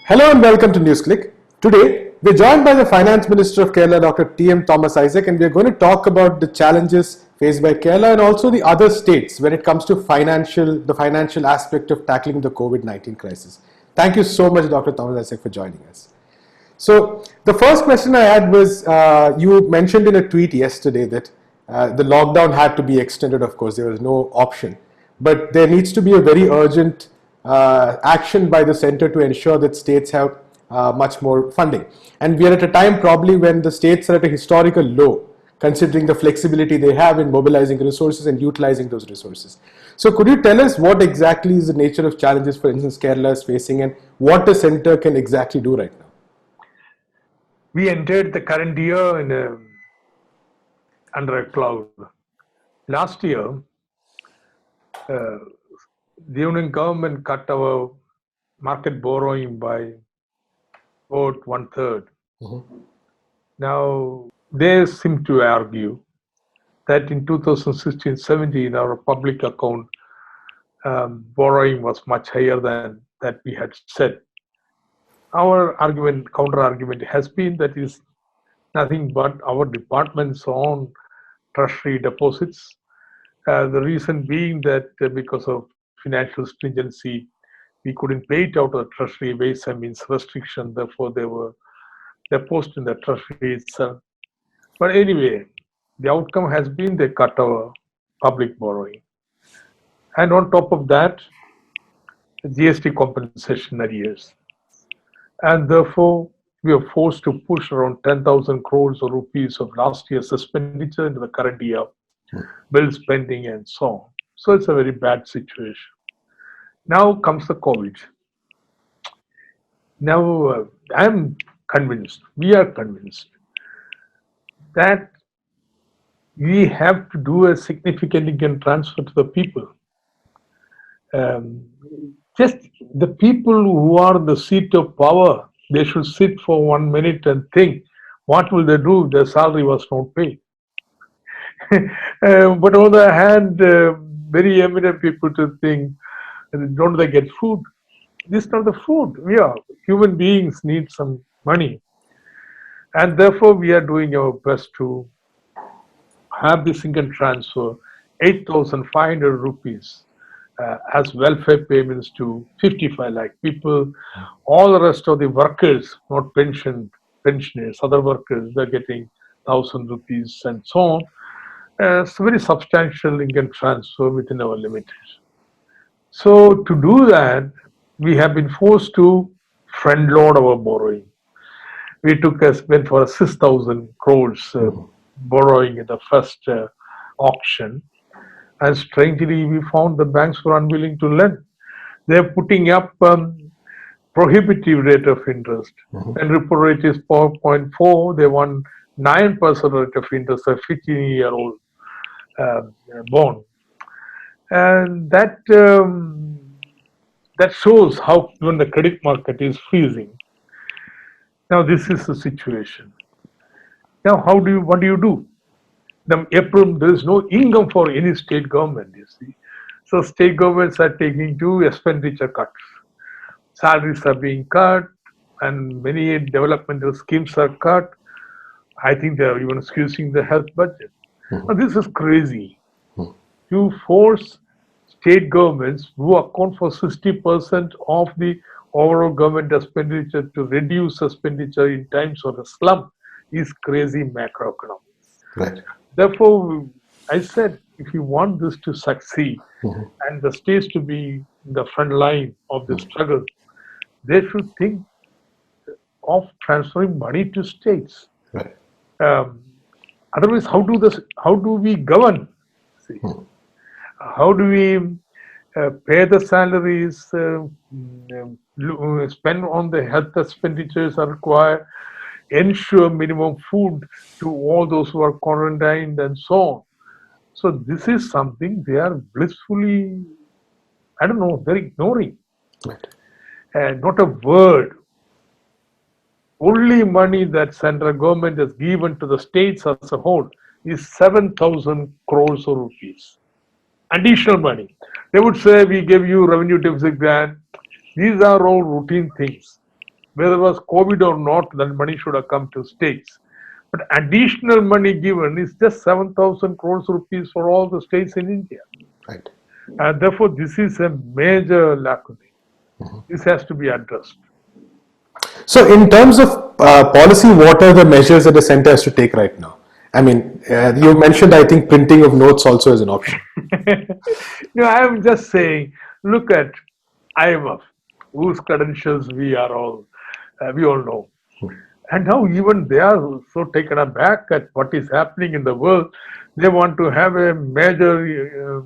Hello and welcome to Newsclick. Today, we're joined by the Finance Minister of Kerala, Dr. T.M. Thomas Isaac, and we're going to talk about the challenges faced by Kerala and also the other states when it comes to the financial aspect of tackling the COVID-19 crisis. Thank you so much, Dr. Thomas Isaac, for joining us. So, the first question I had was, you mentioned in a tweet yesterday that the lockdown had to be extended, of course, there was no option. But there needs to be a very urgent action by the center to ensure that states have much more funding. And we are at a time probably when the states are at a historical low, considering the flexibility they have in mobilizing resources and utilizing those resources. So could you tell us what exactly is the nature of challenges, for instance, Kerala is facing and what the center can exactly do right now? We entered the current year under a cloud. Last year, the union government cut our market borrowing by about 1/3. Now, they seem to argue that in 2016-17, our public account borrowing was much higher than that we had said. Our counter-argument has been that is nothing but our department's own treasury deposits. The reason being that because of financial stringency, we couldn't pay it out of the treasury ways and means restriction. Therefore, they were deposited in the treasury itself. But anyway, the outcome has been they cut our public borrowing. And on top of that, the GST compensation arrears. And therefore, we are forced to push around 10,000 crores of rupees of last year's expenditure into the current year, bill spending and so on. So it's a very bad situation. Now comes the COVID. Now, I'm convinced, we are convinced that we have to do a significant income transfer to the people. Just the people who are in the seat of power, they should sit for 1 minute and think, what will they do if their salary was not paid? But on the other hand, very eminent people to think, don't they get food? This is not the food. Human beings need some money. And therefore, we are doing our best to have this income transfer, 8,500 rupees. As welfare payments to 55 lakh people. All the rest of the workers, not pensioners, other workers, they're getting 1,000 rupees and so on. It's a very substantial income transfer within our limits. So to do that, we have been forced to front load our borrowing. We went for a 6,000 crores borrowing in the first auction. And strangely, we found the banks were unwilling to lend. They're putting up prohibitive rate of interest. And repo rate is 4.4. They want 9% rate of interest, a 15-year-old bond. And that shows how even the credit market is freezing. Now, this is the situation. Now, what do you do? April, there is no income for any state government, you see. So state governments are taking 2 expenditure cuts. Salaries are being cut and many developmental schemes are cut. I think they are even squeezing the health budget. Now, this is crazy. You force state governments who account for 60% of the overall government expenditure to reduce expenditure in times of a slump is crazy macroeconomics. Right. Therefore, I said, if you want this to succeed and the states to be in the front line of the struggle, they should think of transferring money to states. Right. Otherwise, how do we govern? See, how do we pay the salaries, spend on the health expenditures are required, ensure minimum food to all those who are quarantined and so on. So this is something they are blissfully, they're ignoring. Right. Not a word. Only money that central government has given to the states as a whole is 7,000 crores of rupees. Additional money. They would say, we give you revenue deficit grant. These are all routine things. whether it was COVID or not, that money should have come to states. But additional money given is just 7,000 crores rupees for all the states in India. Right. And therefore, this is a major lacuna. This has to be addressed. So, in terms of policy, what are the measures that the centre has to take right now? I mean, you mentioned, I think, printing of notes also is an option. No, I am just saying, look at IMF, whose credentials we all know. And now even they are so taken aback at what is happening in the world. They want to have a major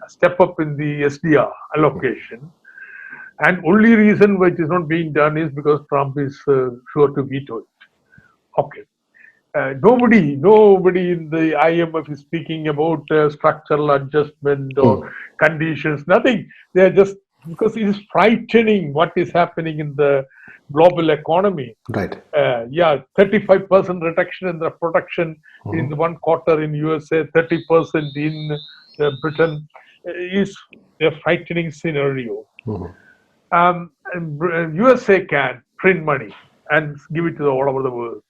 step up in the SDR allocation. And only reason why it is not being done is because Trump is sure to veto it. Okay. Nobody in the IMF is speaking about structural adjustment or conditions, nothing. They are just, because it is frightening what is happening in the global economy. Right. 35% reduction in the production in the one quarter in USA, 30% in Britain is a frightening scenario. USA can print money and give it to all over the world.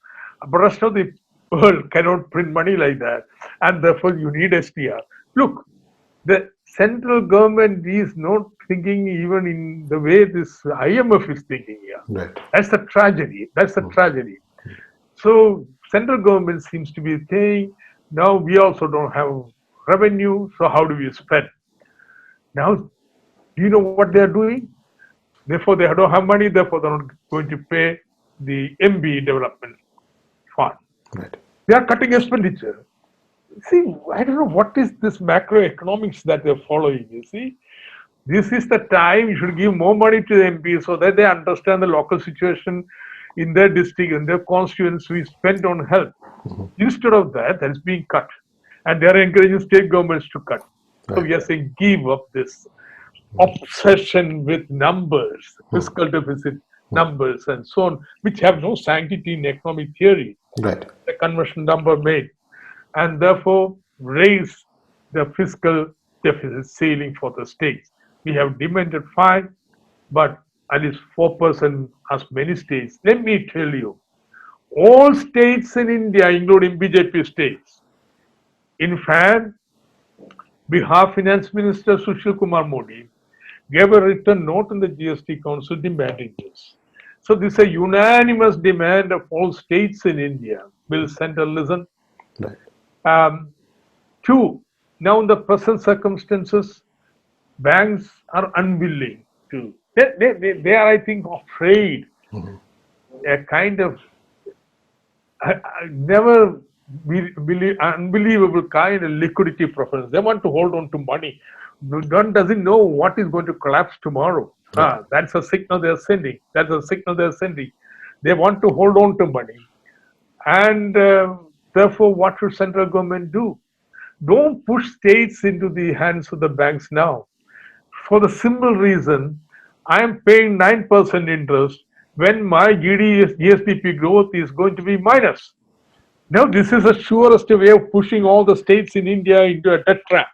But rest of the world cannot print money like that, and therefore you need SDR. Look, the central government is not thinking even in the way this IMF is thinking here. Right. That's the tragedy. That's the tragedy. So central government seems to be saying, now we also don't have revenue, so how do we spend? Now, do you know what they are doing? Therefore, they don't have money, therefore they're not going to pay the MB development fund. Right. They are cutting expenditure. See, I don't know what is this macroeconomics that they're following, you see. This is the time you should give more money to the MPs so that they understand the local situation in their district, in their constituents we spend on health. Instead of that, that is being cut. And they are encouraging state governments to cut. So we are saying give up this obsession with numbers, fiscal deficit numbers and so on, which have no sanctity in economic theory. Right. The conversion number made. And therefore raise the fiscal deficit ceiling for the states. We have demanded 5, but at least 4% as many states. Let me tell you, all states in India, including BJP states, in fact, Bihar Finance Minister Sushil Kumar Modi gave a written note in the GST Council demanding this. So this is a unanimous demand of all states in India. Will centre listen? Right. 2, now in the present circumstances, banks are unwilling to. They are, I think, afraid. A kind of never unbelievable kind of liquidity preference. They want to hold on to money. One doesn't know what is going to collapse tomorrow. That's a signal they're sending. That's a signal they're sending. They want to hold on to money. And therefore, what should central government do? Don't push states into the hands of the banks now. For the simple reason, I am paying 9% interest when my GSDP growth is going to be minus. Now, this is the surest way of pushing all the states in India into a debt trap,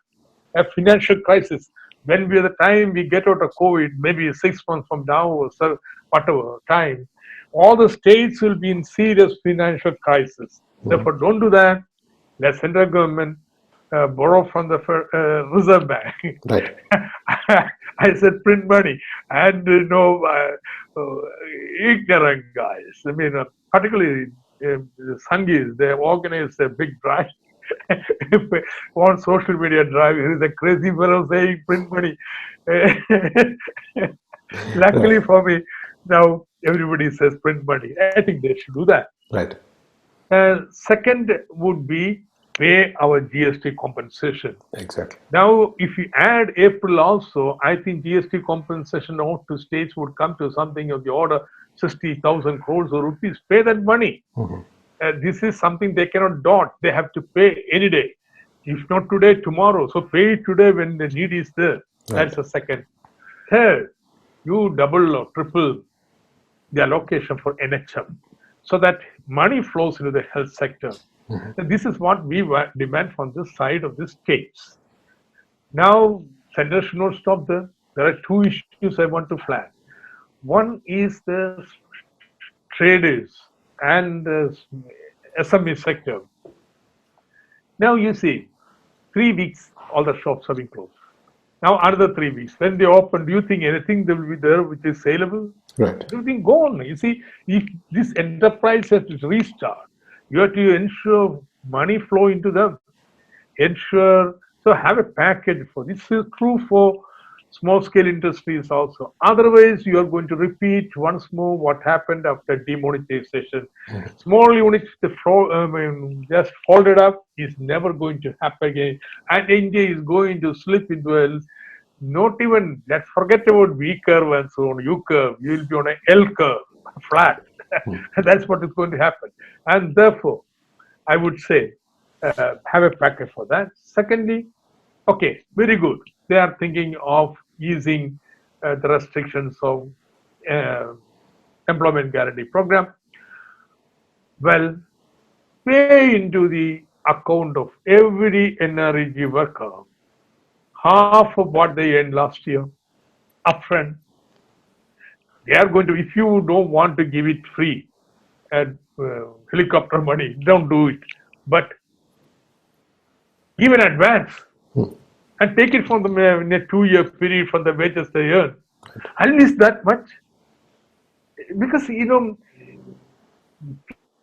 a financial crisis. When by the time we get out of COVID, maybe 6 months from now or whatever time, all the states will be in serious financial crisis. Therefore, don't do that. Let central government borrow from the Reserve Bank. Right. I said print money. And, ignorant guys. I mean, particularly the Sanghis, they organized a big drive. On social media drive, there is a crazy fellow saying print money. Luckily for me, now everybody says print money. I think they should do that. Right. Second would be pay our GST compensation. Exactly. Now, if you add April also, I think GST compensation out to states would come to something of the order 60,000 crores of rupees. Pay that money. This is something they cannot dodge. They have to pay any day. If not today, tomorrow. So pay it today when the need is there. Right. That's the second. Third, you double or triple the allocation for NHM so that money flows into the health sector. And this is what we demand from this side of the states. Now, centre should not stop there. There are 2 issues I want to flag. One is the traders and SME sector. Now you see, 3 weeks all the shops have been closed. Now another 3 weeks. When they open, do you think anything will be there which is saleable? Right. Everything gone. You see, if this enterprise has to restart, you have to ensure money flow into them. Ensure, so have a package for this. Is true for small scale industries also. Otherwise, you are going to repeat once more what happened after demonetization. Small units, just folded up, is never going to happen again. And India is going to slip into a, not even, let's forget about V curve and so on, U curve. You will be on an L curve, flat. That's what is going to happen. And therefore, I would say, have a package for that. Secondly, okay, very good. They are thinking of easing the restrictions of employment guarantee program. Well, pay into the account of every NREG worker half of what they earned last year upfront. They are going to, if you don't want to give it free and helicopter money, don't do it. But give an advance and take it from the in a 2-year period from the wages they earn. At least that much. Because,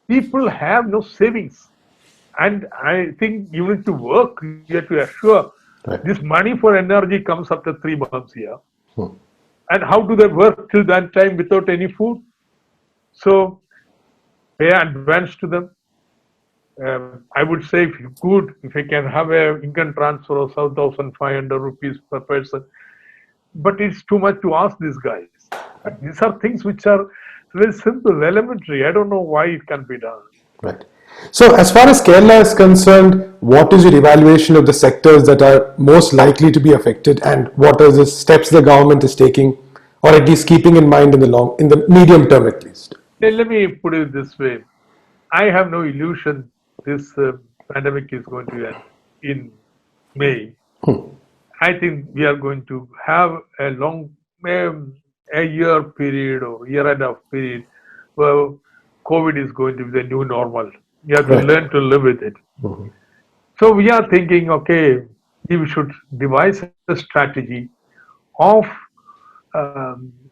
people have no savings. And I think you need to work, you have to assure this money for energy comes after 3 months here. And how do they work till that time without any food? So pay advance to them. I would say if you could, if you can have a income transfer of 7,500 rupees per person, but it's too much to ask these guys. But these are things which are very simple, elementary. I don't know why it can be done. Right. So as far as Kerala is concerned, what is your evaluation of the sectors that are most likely to be affected, and what are the steps the government is taking, or at least keeping in mind in the medium term at least? Let me put it this way. I have no illusion this pandemic is going to end in May. I think we are going to have a long, a year period or year and a half period where COVID is going to be the new normal. You have to learn to live with it. So we are thinking, okay, we should devise a strategy of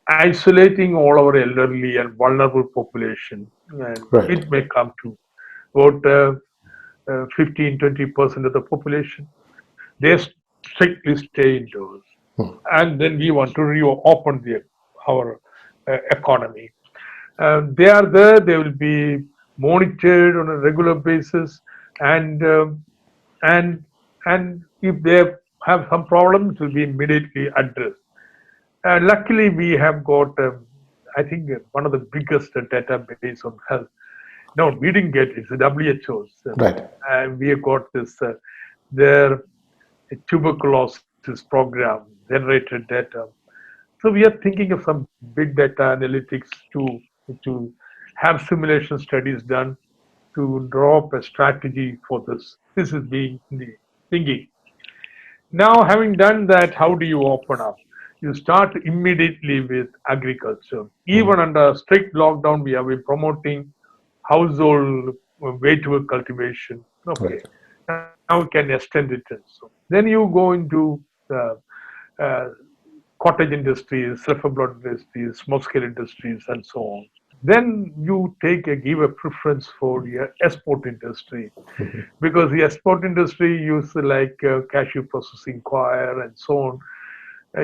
isolating all our elderly and vulnerable population. And it may come to about 15-20% of the population. They strictly stay indoors. And then we want to reopen our economy. They are there, they will be monitored on a regular basis, and if they have some problems, it will be immediately addressed. Luckily, we have got, I think, one of the biggest database on health. No, we didn't get it. It's the WHO's. And we have got this, their tuberculosis program, generated data. So we are thinking of some big data analytics to have simulation studies done to draw up a strategy for this. This is being the thinking. Now, having done that, how do you open up? You start immediately with agriculture. Even under strict lockdown, we have been promoting household vegetable cultivation. Okay. Now we can extend it. So then you go into the cottage industries, self-employed industries, small-scale industries, and so on. Then you give a preference for the export industry, because the export industry use like cashew processing, coir, and so on.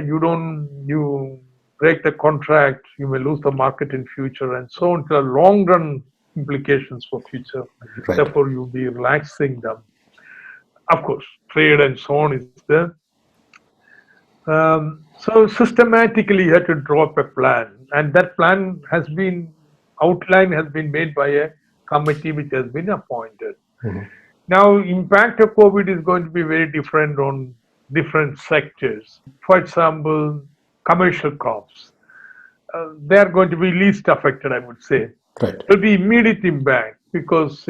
You break the contract, you may lose the market in future, and so on. There are long-run implications for future. Therefore, you'll be relaxing them. Of course, trade and so on is there. So systematically, you have to draw up a plan, and that plan has been made by a committee which has been appointed. Now, impact of COVID is going to be very different on different sectors. For example, commercial crops. They are going to be least affected, I would say. There will be immediate impact because,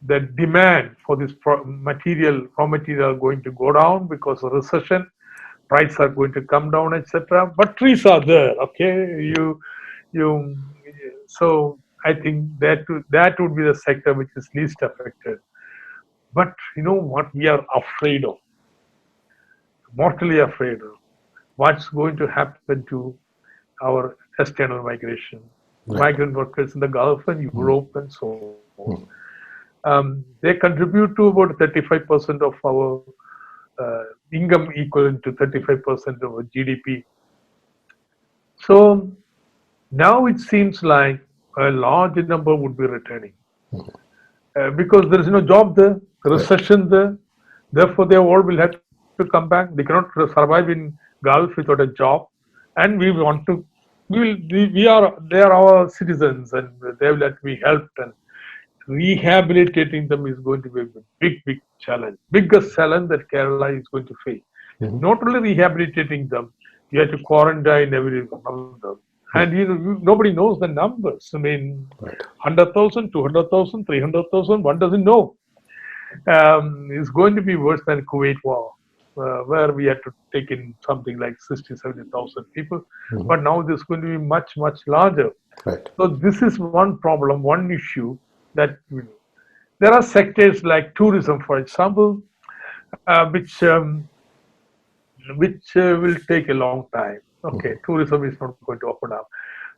the demand for this raw material are going to go down because of recession. Prices are going to come down, etc. But trees are there. Okay, So I think that would be the sector which is least affected. But you know what we are afraid of, mortally afraid of, what's going to happen to our external migration, Right. migrant workers in the Gulf and Europe and so on. They contribute to about 35% of our income, equivalent to 35% of our GDP. So now it seems like a large number would be returning because there is no job there, recession there. Therefore, they all will have to come back. They cannot survive in Gulf without a job, and we want to. We are they are our citizens, and they will have to be helped. And rehabilitating them is going to be a big challenge, biggest challenge that Kerala is going to face. Not only rehabilitating them, you have to quarantine every one of them. And nobody knows the numbers. I mean, 100,000, 200,000, 300,000, one doesn't know. It's going to be worse than Kuwait war, where we had to take in something like 60, 70,000 people. But now this is going to be much larger. Right. So this is one problem, one issue that there are sectors like tourism, for example, which will take a long time. Okay, tourism is not going to open up,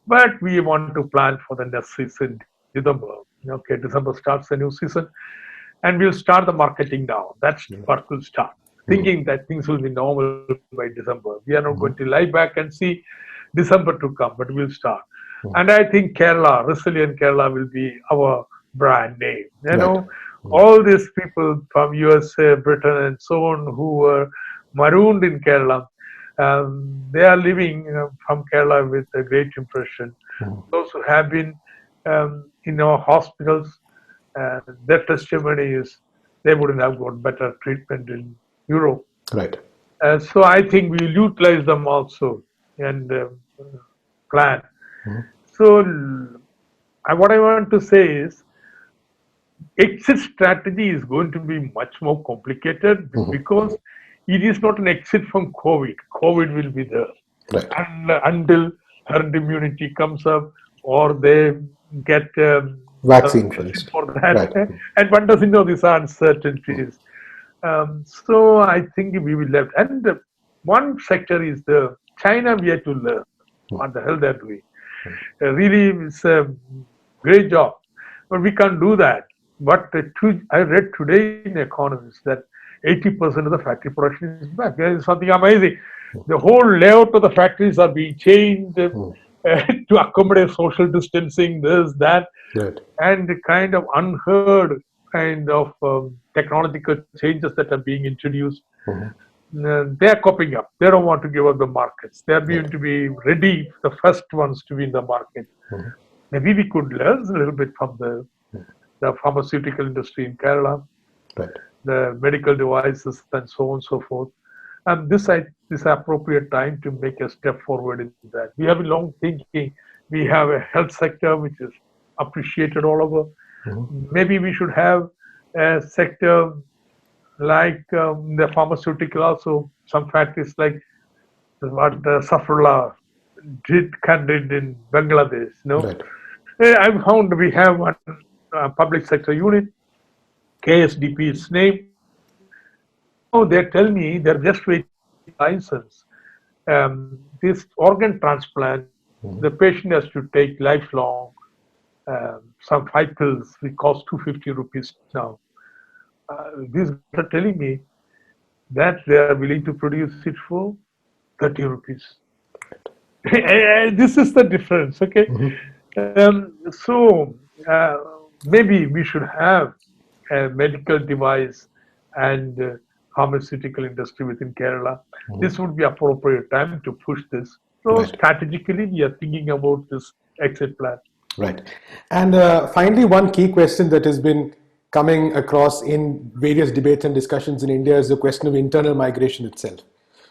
but we want to plan for the next season, December. Okay, December starts the new season, and we'll start the marketing now. That's what will start. Thinking that things will be normal by December. We are not going to lie back and see December to come, but we'll start. And I think Kerala, Resilient Kerala, will be our brand name. You know, all these people from USA, Britain, and so on who were marooned in Kerala, they are living from Kerala with a great impression. Those who have been in our hospitals, their testimony is they wouldn't have got better treatment in Europe. Right. So I think we will utilize them also and plan. So what I want to say is exit strategy is going to be much more complicated because it is not an exit from COVID. COVID will be there. Right. And until herd immunity comes up or they get Vaccine, for instance. for that. Right. And one doesn't know these uncertainties. So I think we will left. And one sector is the China. We have to learn what the hell they're doing. Really, it's a great job, but we can't do that. But I read today in Economist that 80% of the factory production is back. There is something amazing. The whole layout of the factories are being changed to accommodate social distancing, this, that, and the kind of unheard kind of technological changes that are being introduced. They are copying up. They don't want to give up the markets. They are going to be ready, the first ones to be in the market. Maybe we could learn a little bit from the pharmaceutical industry in Kerala, the medical devices, and so on and so forth. And this is appropriate time to make a step forward in that. We have a long thinking. We have a health sector which is appreciated all over. Maybe we should have a sector like the pharmaceutical also, some factories like what Safrullah did in Bangladesh. I found we have one public sector unit, KSDP is named. Oh, they tell me they're just waiting for license. This organ transplant, the patient has to take lifelong some 5 pills, which cost 250 rupees now. These are telling me that they are willing to produce it for 30 rupees. This is the difference, okay? So maybe we should have a medical device and pharmaceutical industry within Kerala. This would be appropriate time to push this. So strategically, we are thinking about this exit plan. Right. And finally, one key question that has been coming across in various debates and discussions in India is the question of internal migration itself.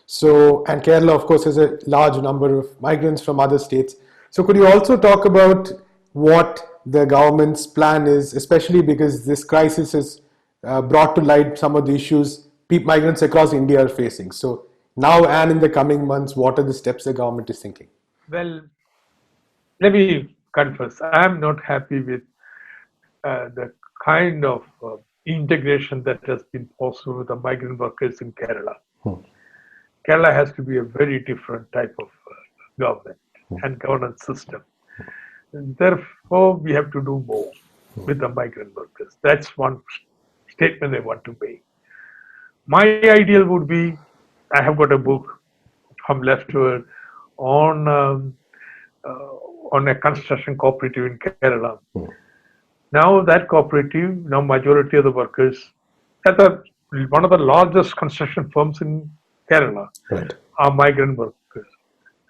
So, and Kerala, of course, has a large number of migrants from other states. So could you also talk about what the government's plan is, especially because this crisis has brought to light some of the issues migrants across India are facing. So now and in the coming months, what are the steps the government is thinking? Well, let me confess, I am not happy with the kind of integration that has been possible with the migrant workers in Kerala. Kerala has to be a very different type of government and governance system. And therefore, we have to do more with the migrant workers. That's one statement I want to make. My ideal would be, I have got a book from left to right on a construction cooperative in Kerala. Now that cooperative, now majority of the workers at one of the largest construction firms in Kerala are migrant workers.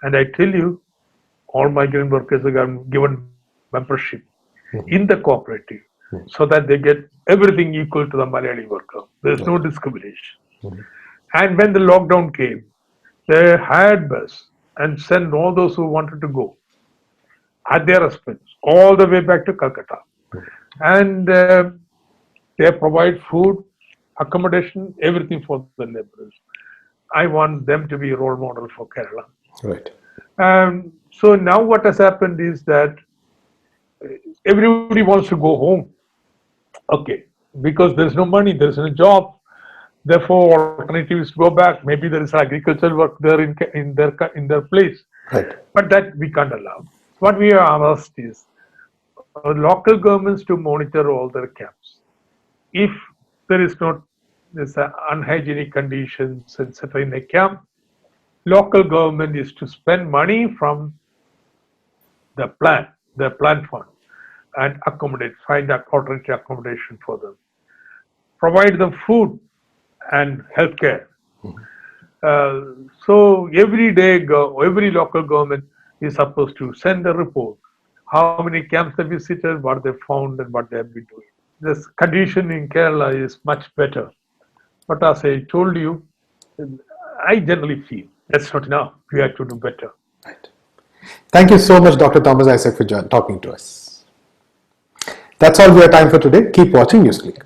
And I tell you, all migrant workers are given membership in the cooperative so that they get everything equal to the Malayali worker. There's no discrimination. And when the lockdown came, they hired bus and sent all those who wanted to go at their expense all the way back to Calcutta. And they provide food, accommodation, everything for the laborers. I want them to be a role model for Kerala. Right. So now what has happened is that everybody wants to go home. Okay, because there is no money, there is no job. Therefore, alternative is to go back. Maybe there is agricultural work there in their place. Right. But that we can't allow. What we are asked is local governments to monitor all their camps. If there is not this unhygienic conditions, etc., in a camp, local government is to spend money from the plant fund, and find alternative accommodation for them, provide them food and healthcare. So every day, every local government is supposed to send a report. How many camps they visited, what they found, and what they have been doing. This condition in Kerala is much better. But as I told you, I generally feel that's not enough. We have to do better. Right. Thank you so much, Dr. Thomas Isaac, for talking to us. That's all we have time for today. Keep watching Newsclick.